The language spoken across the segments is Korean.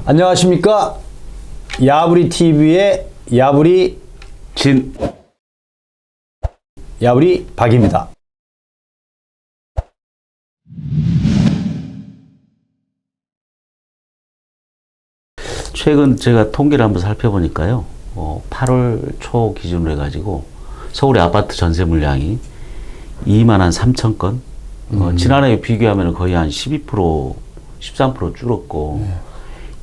안녕하십니까. 야부리 TV의 야부리 야부리 박입니다. 최근 제가 통계를 한번 살펴보니까요, 8월 초 기준으로 해가지고 서울의 아파트 전세 물량이 2만 한 3천 건, 지난해에 비교하면 거의 한 12%, 13% 줄었고,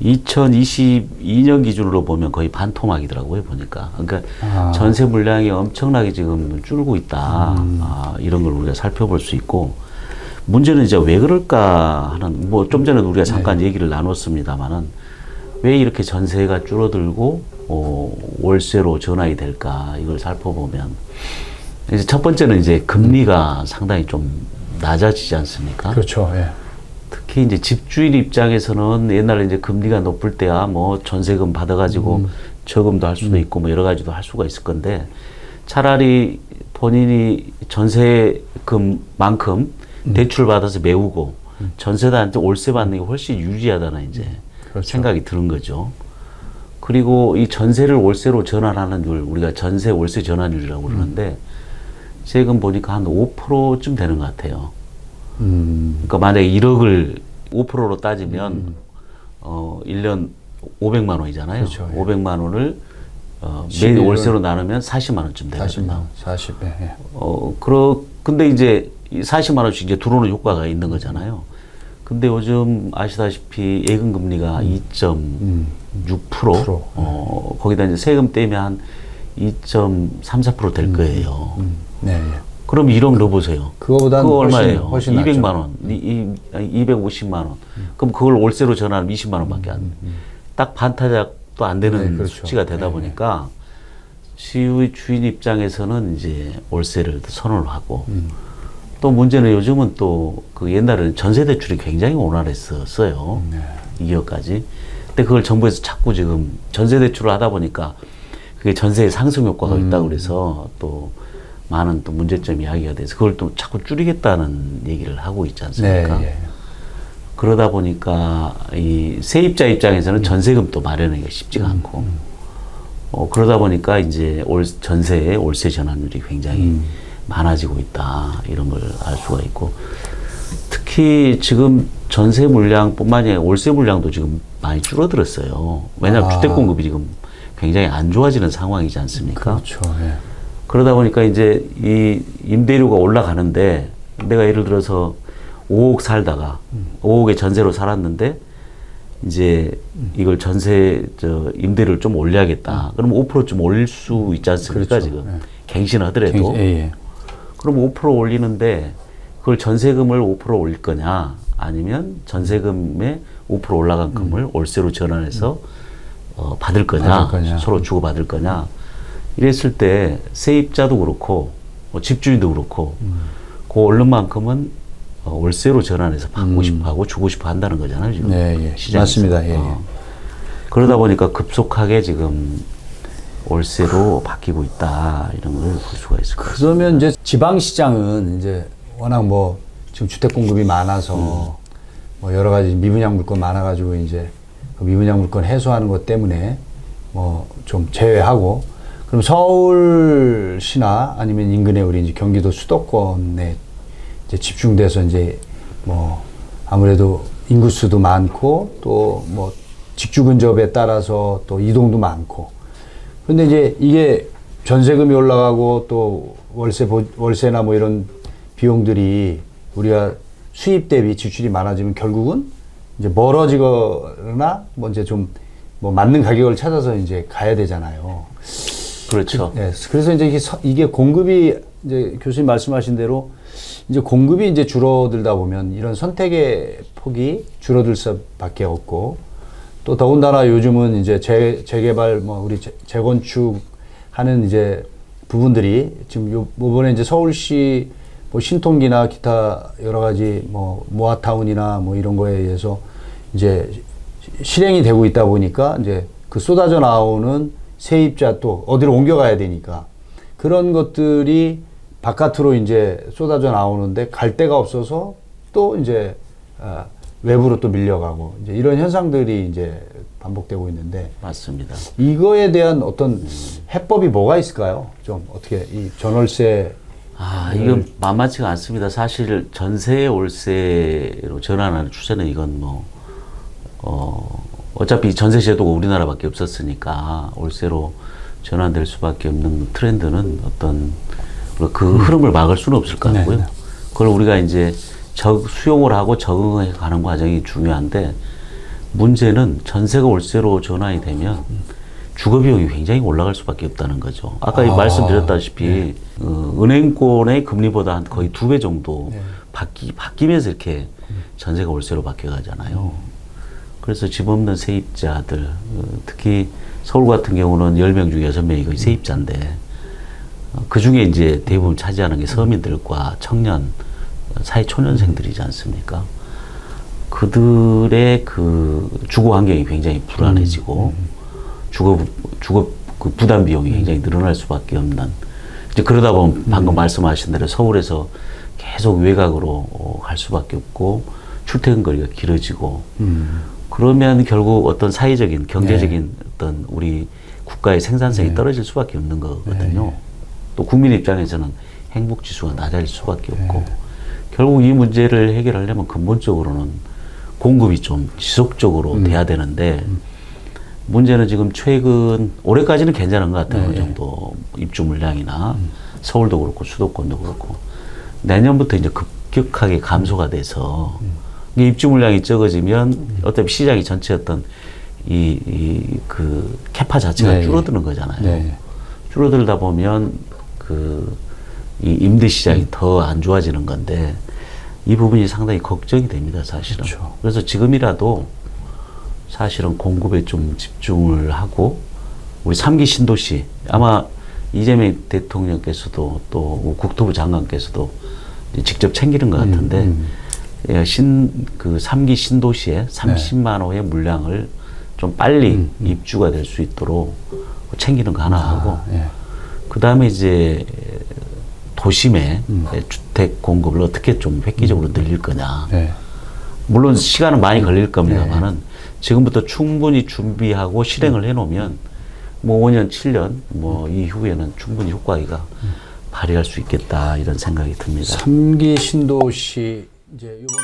2022년 기준으로 보면 거의 반토막이더라고요, 보니까. 그러니까 전세 물량이 엄청나게 지금 줄고 있다. 이런 걸 우리가 살펴볼 수 있고, 문제는 이제 왜 그럴까 하는, 뭐 좀 전에도 우리가 잠깐 얘기를 나눴습니다만은, 왜 이렇게 전세가 줄어들고 월세로 전환이 될까, 이걸 살펴보면 이제 첫 번째는 이제 금리가 상당히 좀 낮아지지 않습니까? 그렇죠. 예. 특히 이제 집주인 입장에서는 옛날에 이제 금리가 높을 때야 뭐 전세금 받아가지고 저금도 할 수도 있고 뭐 여러 가지도 할 수가 있을 건데, 차라리 본인이 전세금만큼 대출 받아서 메우고 전세자한테 월세 받는 게 훨씬 유리하다는 이제 그렇죠. 생각이 생각이 드는 거죠. 그리고 이 전세를 월세로 전환하는 율, 우리가 전세 월세 전환율이라고 그러는데, 최근 보니까 한 5%쯤 되는 것 같아요. 그러니까 만약에 1억을 5%로 따지면 1년 500만 원이잖아요. 그렇죠. 예. 500만 원을 매일 월세로 나누면 40만 원쯤 되거든요. 40만 원, 40. 예. 근데 이제 40만 원씩 이제 들어오는 효과가 있는 거잖아요. 근데 요즘 아시다시피 예금 금리가 2.6%, 거기다 이제 세금 떼면 한 2.34% 될 거예요. 네. 예. 그럼 1억 넣어보세요. 그거보다는 그거 얼마예요? 훨씬 200만 낫죠. 원, 250만 원. 그럼 그걸 월세로 전환하면 20만 원밖에 안, 딱 반타작도 안 되는 네, 그렇죠. 수치가 되다 보니까 주인 입장에서는 이제 월세를 선호를 하고, 또 문제는 요즘은 또 그 옛날에는 전세 대출이 굉장히 원활했었어요. 2억까지. 근데 그걸 정부에서 자꾸 지금 전세 대출을 하다 보니까 그게 전세의 상승 효과가 있다고 그래서 또 많은 또 문제점이 이야기가 돼서 그걸 또 자꾸 줄이겠다는 얘기를 하고 있지 않습니까? 네, 예. 그러다 보니까 이 세입자 입장에서는 전세금도 마련하기가 쉽지가 않고, 그러다 보니까 이제 전세의 월세 전환율이 굉장히 많아지고 있다, 이런 걸 알 수가 있고, 특히 지금 전세 물량뿐만 아니라 월세 물량도 지금 많이 줄어들었어요. 왜냐하면 주택 공급이 지금 굉장히 안 좋아지는 상황이지 않습니까? 그렇죠. 예. 그러다 보니까 이제 이 임대료가 올라가는데, 내가 예를 들어서 5억 살다가 5억에 전세로 살았는데 이제 이걸 임대료를 좀 올려야겠다. 그럼 5%좀 올릴 수 있지 않습니까? 그렇죠. 지금 예. 갱신하더라도. 예. 그럼 5% 올리는데 그걸 전세금을 5% 올릴 거냐, 아니면 전세금에 5% 올라간 금을 월세로 전환해서 받을 거냐, 서로 주고 받을 거냐, 이랬을 때 세입자도 그렇고 집주인도 그렇고 그 얼른만큼은 월세로 전환해서 받고 싶어하고 주고 싶어 한다는 거잖아요, 지금. 네, 예. 시장에서. 맞습니다. 예. 그러다 보니까 급속하게 지금 월세로 바뀌고 있다, 이런 걸 볼 수가 있을 것 같습니다. 그러면 이제 지방 시장은 이제 워낙 뭐 지금 주택 공급이 많아서 뭐 여러 가지 미분양 물건 많아가지고 이제 그 미분양 물건 해소하는 것 때문에 뭐 좀 제외하고, 그럼 서울시나 아니면 인근에 우리 이제 경기도 수도권에 이제 집중돼서 이제 뭐 아무래도 인구수도 많고 또 뭐 직주 근접에 따라서 또 이동도 많고, 근데 이제 이게 전세금이 올라가고 또 월세나 뭐 이런 비용들이 우리가 수입 대비 지출이 많아지면 결국은 이제 멀어지거나 뭐 이제 좀 뭐 맞는 가격을 찾아서 이제 가야 되잖아요. 그렇죠. 네, 그래서 이제 이게 공급이 이제 교수님 말씀하신 대로 이제 공급이 이제 줄어들다 보면 이런 선택의 폭이 줄어들 수밖에 없고, 또 더군다나 요즘은 이제 재개발 뭐 우리 재건축하는 이제 부분들이 지금 요번에 이제 서울시 뭐 신통기나 기타 여러 가지 뭐 모아타운이나 뭐 이런 거에 의해서 이제 실행이 되고 있다 보니까 이제 그 쏟아져 나오는 세입자 또 어디로 옮겨가야 되니까 그런 것들이 바깥으로 이제 쏟아져 나오는데 갈 데가 없어서 또 이제 외부로 또 밀려가고 이제 이런 현상들이 이제 반복되고 있는데 맞습니다. 이거에 대한 어떤 해법이 뭐가 있을까요? 좀 어떻게 이 전월세 이건 만만치가 않습니다. 사실 전세 월세로 전환하는 추세는 이건 어차피 전세 제도가 우리나라밖에 없었으니까 월세로 전환될 수밖에 없는 트렌드는 어떤 그 흐름을 막을 수는 없을 것 같고요. 네. 그걸 우리가 이제 수용을 하고 적응해 가는 과정이 중요한데 문제는 전세가 월세로 전환이 되면 주거 비용이 굉장히 올라갈 수밖에 없다는 거죠. 아까 말씀드렸다시피 네. 은행권의 금리보다 한 거의 2배 정도 네. 바뀌면서 이렇게 전세가 월세로 바뀌어가잖아요. 그래서 집 없는 세입자들, 특히 서울 같은 경우는 10명 중에 6명이 거의 세입자인데 그 중에 이제 대부분 차지하는 게 서민들과 청년, 사회초년생들이지 않습니까? 그들의 그 주거 환경이 굉장히 불안해지고 주거 그 부담 비용이 굉장히 늘어날 수밖에 없는 이제 그러다 보면 방금 말씀하신 대로 서울에서 계속 외곽으로 갈 수밖에 없고 출퇴근 거리가 길어지고 그러면 결국 어떤 사회적인 경제적인 어떤 우리 국가의 생산성이 떨어질 수밖에 없는 거거든요. 또 국민 입장에서는 행복 지수가 낮아질 수밖에 없고 결국 이 문제를 해결하려면 근본적으로는 공급이 좀 지속적으로 돼야 되는데 문제는 지금 최근 올해까지는 괜찮은 것 같아요. 어느 정도 입주 물량이나 서울도 그렇고 수도권도 그렇고 내년부터 이제 급격하게 감소가 돼서 이게 입주 물량이 적어지면 어차피 시장이 전체 어떤 그 캐파 자체가 줄어드는 거잖아요. 줄어들다 보면 이 임대 시장이 더 안 좋아지는 건데 이 부분이 상당히 걱정이 됩니다, 사실은. 그렇죠. 그래서 지금이라도 사실은 공급에 좀 집중을 하고 우리 3기 신도시 아마 이재명 대통령께서도 또 국토부 장관께서도 직접 챙기는 것 같은데 그 3기 신도시에 30만 호의 물량을 좀 빨리 입주가 될 수 있도록 챙기는 거 하나 하고 그 다음에 이제 도심의 주택 공급을 어떻게 좀 획기적으로 늘릴 거냐. 물론 시간은 많이 걸릴 겁니다만은 지금부터 충분히 준비하고 실행을 해놓으면 뭐 5년, 7년 뭐 이후에는 충분히 효과가 발휘할 수 있겠다 이런 생각이 듭니다. 3기 신도시 이제 이번